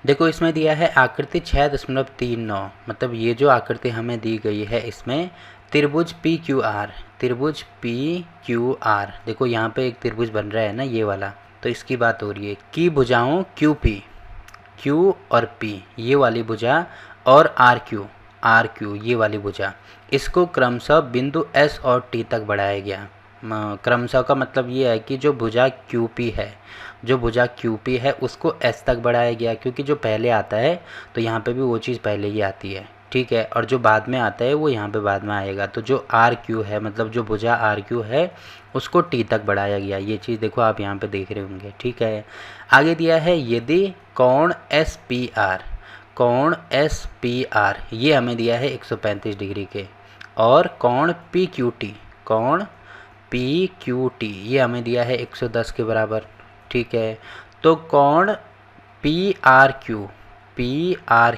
देखो इसमें दिया है आकृति 6.39, मतलब ये जो आकृति हमें दी गई है इसमें त्रिभुज पी क्यू आर, त्रिभुज पी क्यू आर, देखो यहाँ पे एक त्रिभुज बन रहा है ना ये वाला, तो इसकी बात हो रही है की भुजाओं क्यू पी, क्यू और पी ये वाली भुजा और आर क्यू ये वाली भुजा, इसको क्रमशः बिंदु एस और टी तक बढ़ाया गया। क्रमशः का मतलब ये है कि जो भुजा क्यू पी है, जो भुजा क्यू पी है उसको एस तक बढ़ाया गया, क्योंकि जो पहले आता है तो यहाँ पे भी वो चीज़ पहले ही आती है, ठीक है, और जो बाद में आता है वो यहाँ पे बाद में आएगा। तो जो आर क्यू है, मतलब जो भुजा आर क्यू है उसको टी तक बढ़ाया गया, ये चीज़ देखो आप यहाँ पे देख रहे होंगे, ठीक है। आगे दिया है यदि कोण एस पी आर, कोण एस पी आर ये हमें दिया है 135 डिग्री के, और कोण पी क्यू टी, कोण पी क्यू टी ये हमें दिया है 110 के बराबर, ठीक है। तो कोण पी आर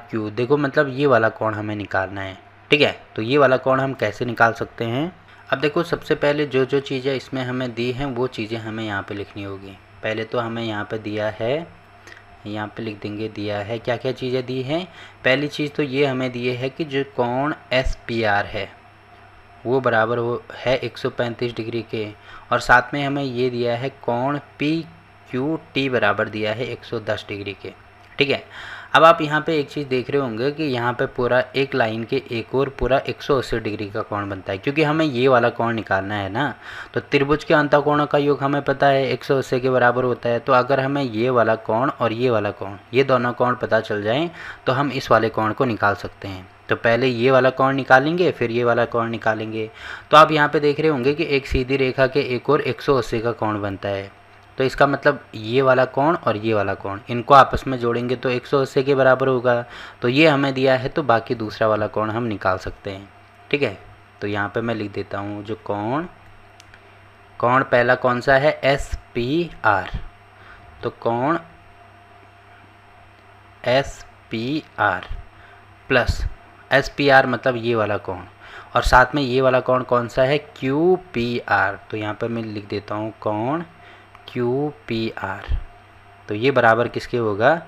क्यू देखो मतलब ये वाला कोण हमें निकालना है, ठीक है। तो ये वाला कोण हम कैसे निकाल सकते हैं? अब देखो सबसे पहले जो जो चीज़ें इसमें हमें दी हैं वो चीज़ें हमें यहाँ पे लिखनी होगी। पहले तो हमें यहाँ पे दिया है, यहाँ पे लिख देंगे दिया है क्या क्या चीज़ें दी हैं। पहली चीज़ तो ये हमें दिए है कि जो कोण एस पी आर है वो बराबर हो है 135 डिग्री के, और साथ में हमें ये दिया है कोण पी क्यू टी बराबर दिया है 110 डिग्री के, ठीक है। अब आप यहाँ पे एक चीज़ देख रहे होंगे कि यहाँ पे पूरा एक लाइन के एक और पूरा 180 डिग्री का कोण बनता है, क्योंकि हमें ये वाला कोण निकालना है ना। तो त्रिभुज के अंतःकोणों का योग हमें पता है 180 के बराबर होता है। तो अगर हमें ये वाला कोण और ये वाला कोण, ये दोनों कोण पता चल जाएँ तो हम इस वाले कोण को निकाल सकते हैं। तो पहले ये वाला कोण निकालेंगे, फिर ये वाला कोण निकालेंगे। तो आप यहाँ पे देख रहे होंगे कि एक सीधी रेखा के एक और 180 का कोण बनता है। तो इसका मतलब ये वाला कोण और ये वाला कोण इनको आपस में जोड़ेंगे तो 180 के बराबर होगा। तो ये हमें दिया है, तो बाकी दूसरा वाला कोण हम निकाल सकते हैं, ठीक है। तो यहाँ पे मैं लिख देता हूँ जो कोण पहला कौन सा है, एस पी आर। तो कोण S P R plus S P R मतलब ये वाला कोण, और साथ में ये वाला कोण कौन सा है, क्यू पी आर। तो यहाँ पे मैं लिख देता हूँ कोण क्यू पी आर। तो ये बराबर किसके होगा,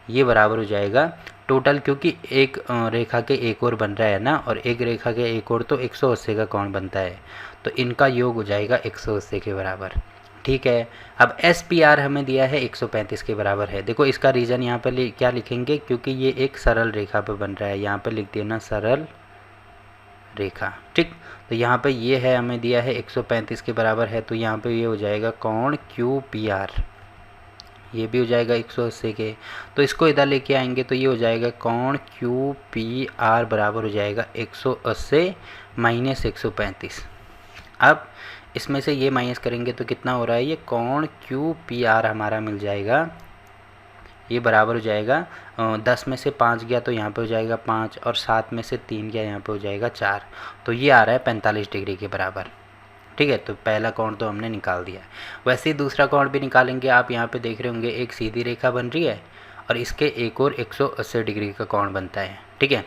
ये बराबर हो जाएगा टोटल, क्योंकि एक रेखा के एक और बन रहा है ना, और एक रेखा के एक और तो 180 का कोण बनता है, तो इनका योग हो जाएगा 180 के बराबर, ठीक है। अब एस पी आर हमें दिया है 135 के बराबर है। देखो इसका रीज़न यहाँ पे क्या लिखेंगे, क्योंकि ये एक सरल रेखा पे बन रहा है, यहाँ पे लिख देना सरल रेखा, ठीक। तो यहाँ पे ये है हमें दिया है 135 के बराबर है, तो यहाँ पे ये हो जाएगा कोण क्यू पी आर, ये भी हो जाएगा 180 के। तो इसको इधर लेके आएंगे तो ये हो जाएगा कोण क्यू पी आर बराबर हो जाएगा 180 माइनस 135। अब इसमें से ये माइनस करेंगे तो कितना हो रहा है, ये कोण क्यू पी आर हमारा मिल जाएगा, ये बराबर हो जाएगा 10 में से 5 गया तो यहाँ पे हो जाएगा 5, और 7 में से 3 गया यहाँ पे हो जाएगा 4। तो ये आ रहा है 45 डिग्री के बराबर, ठीक है। तो पहला कोण तो हमने निकाल दिया। वैसे ही दूसरा कोण भी निकालेंगे। आप यहाँ पे देख रहे होंगे एक सीधी रेखा बन रही है और इसके एक और 180 डिग्री का कोण बनता है, ठीक है।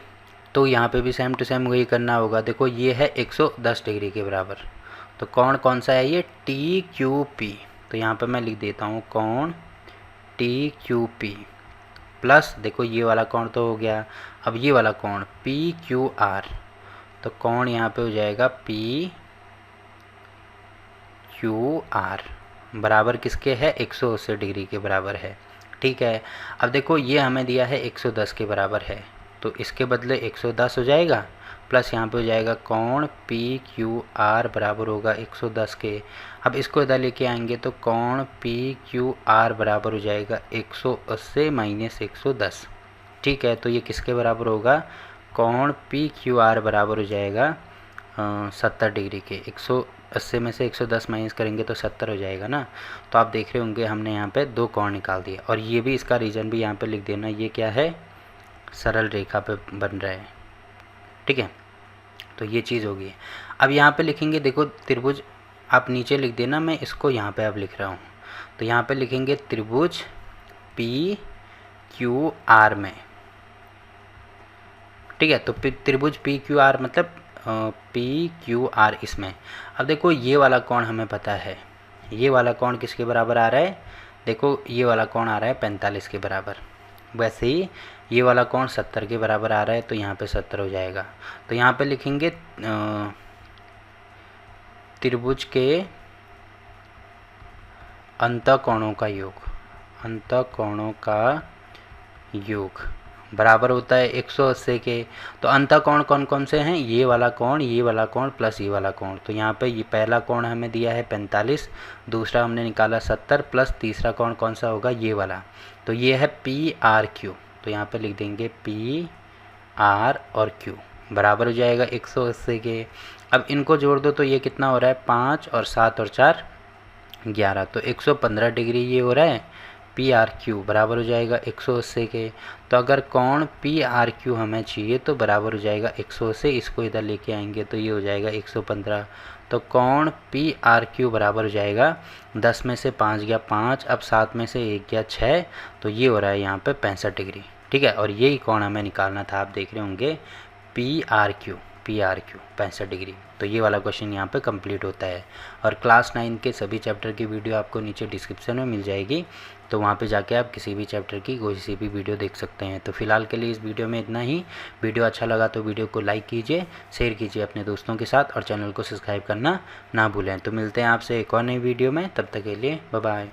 तो यहाँ पे भी सेम टू सेम वही करना होगा। देखो ये है 110 डिग्री के बराबर, तो कोण कौन सा है, ये टी क्यू पी। तो यहाँ पे मैं लिख देता हूँ कोण टी क्यू पी प्लस, देखो ये वाला कोण तो हो गया, अब ये वाला कोण पी क्यू आर। तो कोण यहाँ पे हो जाएगा पी क्यू आर बराबर किसके है, 180 डिग्री के बराबर है, ठीक है। अब देखो ये हमें दिया है 110 के बराबर है, तो इसके बदले 110 हो जाएगा, प्लस यहाँ पे हो जाएगा कोण पी क्यू आर बराबर होगा 110 के। अब इसको इधर लेके आएंगे तो कोण पी क्यू आर बराबर हो जाएगा 180 माइनस 110, ठीक है। तो ये किसके बराबर होगा, कोण पी क्यू आर बराबर हो जाएगा 70 डिग्री के। 180 में से 110 माइनस करेंगे तो 70 हो जाएगा ना। तो आप देख रहे होंगे हमने यहाँ पे दो कोण निकाल दिए, और ये भी इसका रीज़न भी यहाँ पे लिख देना, ये क्या है, सरल रेखा पे बन रहा है, ठीक है। तो ये चीज़ होगी। अब यहाँ पे लिखेंगे, देखो त्रिभुज आप नीचे लिख देना, मैं इसको यहाँ पे अब लिख रहा हूँ। तो यहाँ पे लिखेंगे त्रिभुज पी क्यू आर में, ठीक है। तो त्रिभुज पी क्यू आर मतलब पी क्यू आर इसमें। अब देखो ये वाला कोण हमें पता है, ये वाला कोण किसके बराबर आ रहा है, देखो ये वाला कोण आ रहा है 45 के बराबर, वैसे ही ये वाला कोण 70 के बराबर आ रहा है, तो यहाँ पे 70 हो जाएगा। तो यहाँ पे लिखेंगे त्रिभुज के अंतःकोणों का योग, अंतःकोणों का योग बराबर होता है 180 के। तो अंतःकोण कौन कौन से हैं, ये वाला कोण प्लस ये वाला कोण। तो यहाँ पे ये पहला कोण हमें दिया है 45, दूसरा हमने निकाला 70, प्लस तीसरा कोण कौन सा होगा, ये वाला। तो ये है PRQ। तो यहाँ पे लिख देंगे PR और Q बराबर हो जाएगा 180 के। अब इनको जोड़ दो तो ये कितना हो रहा है, 5 और 7 और 4 11, तो 115 डिग्री ये हो रहा है। PRQ बराबर हो जाएगा 180 के। तो अगर कोण PRQ हमें चाहिए तो बराबर हो जाएगा 180, इसको इधर लेके आएंगे तो ये हो जाएगा 115। तो कोण PRQ बराबर हो जाएगा 10 में से 5 गया 5, अब 7 में से 1 गया 6, तो ये हो रहा है यहाँ पे 65 डिग्री। ठीक है, और यही कोण हमें निकालना था। आप देख रहे होंगे PRQ 65 डिग्री। तो ये वाला क्वेश्चन यहाँ पे कंप्लीट होता है। और क्लास 9 के सभी चैप्टर की वीडियो आपको नीचे डिस्क्रिप्शन में मिल जाएगी, तो वहाँ पे जाके आप किसी भी चैप्टर की कोई सी भी वीडियो देख सकते हैं। तो फिलहाल के लिए इस वीडियो में इतना ही। वीडियो अच्छा लगा तो वीडियो को लाइक कीजिए, शेयर कीजिए अपने दोस्तों के साथ, और चैनल को सब्सक्राइब करना ना भूलें। तो मिलते हैं आपसे एक और नई वीडियो में, तब तक के लिए बाय बाय।